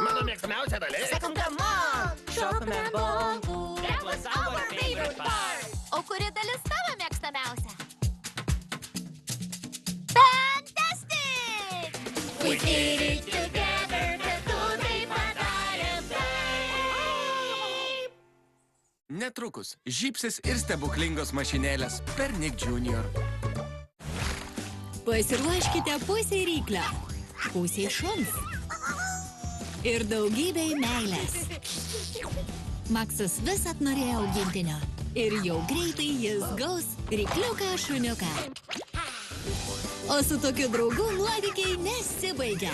Mano mėgstamiausia dalis. Sakom, come on! Šokame bangų. That was our favorite part! O kuri dalis tavo mėgstamiausia? Fantastic! We did it together, kartu tai padarėm taip. Netrukus žybsis ir stebuklingos mašinėlės per Nick Junior. Pasiruoškite pusei ryklio, pusei šuns ir daugybei meilės. Maksas visat norėjo augintinio ir jau greitai jis gaus rykliuką šuniuką. O su tokiu draugu nuotykiai nesibaigia.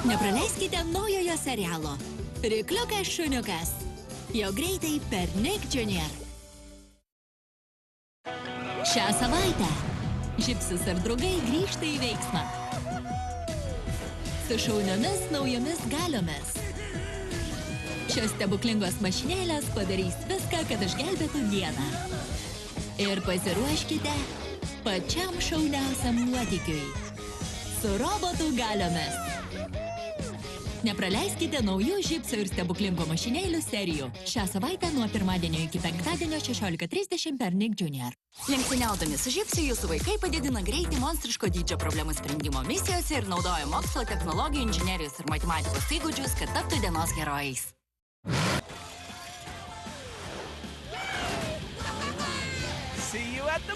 Nepraleiskite naujojo serialo Rykliukas šuniukas. Jau greitai per Nick Junior. Šią savaitę Žybsis ir draugai grįžta į veiksmą. Su šauniomis naujomis galiomis. Šios stebuklingos mašinėlės padarys viską, kad išgelbėtų dieną. Ir pasiruoškite pačiam šauniausiam nuotykiui. Su robotų galiomis. Nepraleiskite naujų Žybsio ir stebuklingo mašinėlių serijų. Šią savaitę nuo pirmadienio iki penktadienio 16:30 per Nick Junior. Lenktyniaudami su Žybsiu jūsų vaikai padidina greitį monstriško dydžio problemų sprendimo misijose ir naudoja mokslo, technologijų, inžinerijos ir matematikos įgūdžius, kad taptų dienos herojais.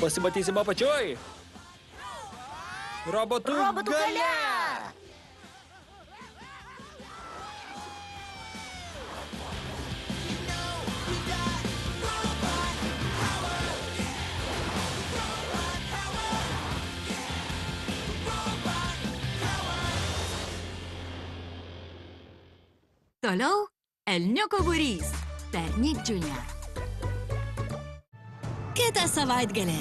Pasimatysime apačioj. Robotų galia! Toliau Elniuko būrys per Nick Junior. Kitą savaitgalį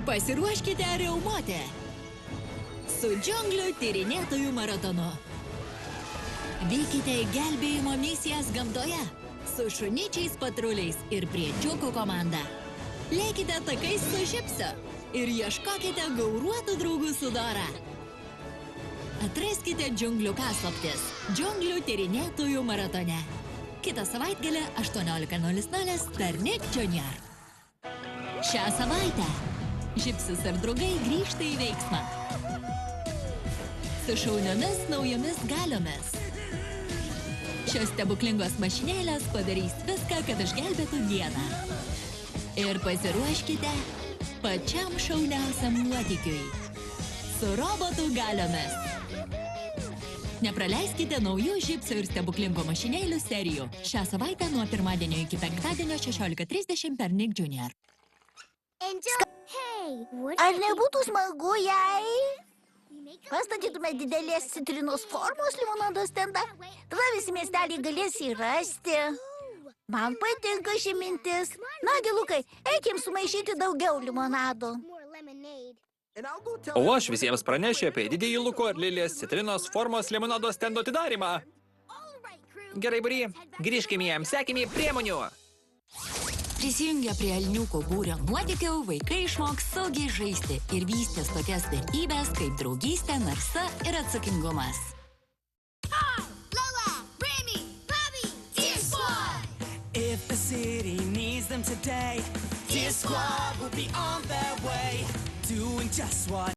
pasiruoškite riaumoti su džiunglių tyrinėtojų maratonu. Vykite į gelbėjimo misijas gamtoje su šunyčiais patruliais ir briedžiukų komanda. Lėkite takais su Žybsiu ir ieškokite gauruotų draugų su Dora. Atraskite džiunglių paslaptis džiunglių tyrinėtojų maratone. Kitą savaitgalį 18:00 per Nick Junior. Šią savaitę Žybsis ir draugai grįžta į veiksmą. Su šauniomis naujomis galiomis. Šios stebuklingos mašinėlės padarys viską, kad išgelbėtų dieną. Ir pasiruoškite pačiam šauniausiam nuotykiui. Su robotų galiomis. Nepraleiskite naujų Žybsio ir stebuklingo mašinėlių serijų. Šią savaitę nuo pirmadienio iki penktadienio 16:30 per Nick Junior. Ar nebūtų smagu, jei pastatytume didelės citrinos formos limonado stendą? Tada visi miesteliai galės jį rasti. Man patinka ši mintis. Nagi, Lukai, eikim sumaišyti daugiau limonado. O aš visiems pranešiu apie didįjį Luko ir Lilės citrinos formos limonado stendo atidarymą. Gerai, būry, grįžkime jam, sekime priemonių. Prisijungę prie Elniuko būrio nuotykių, vaikai išmoks saugiai žaisti ir vystės tokias vertybės kaip draugystė, narsa ir atsakingumas. Lola, Remy, Bobby, Dear Squad! If the city needs them today, Dear Squad will be on their way, doing just what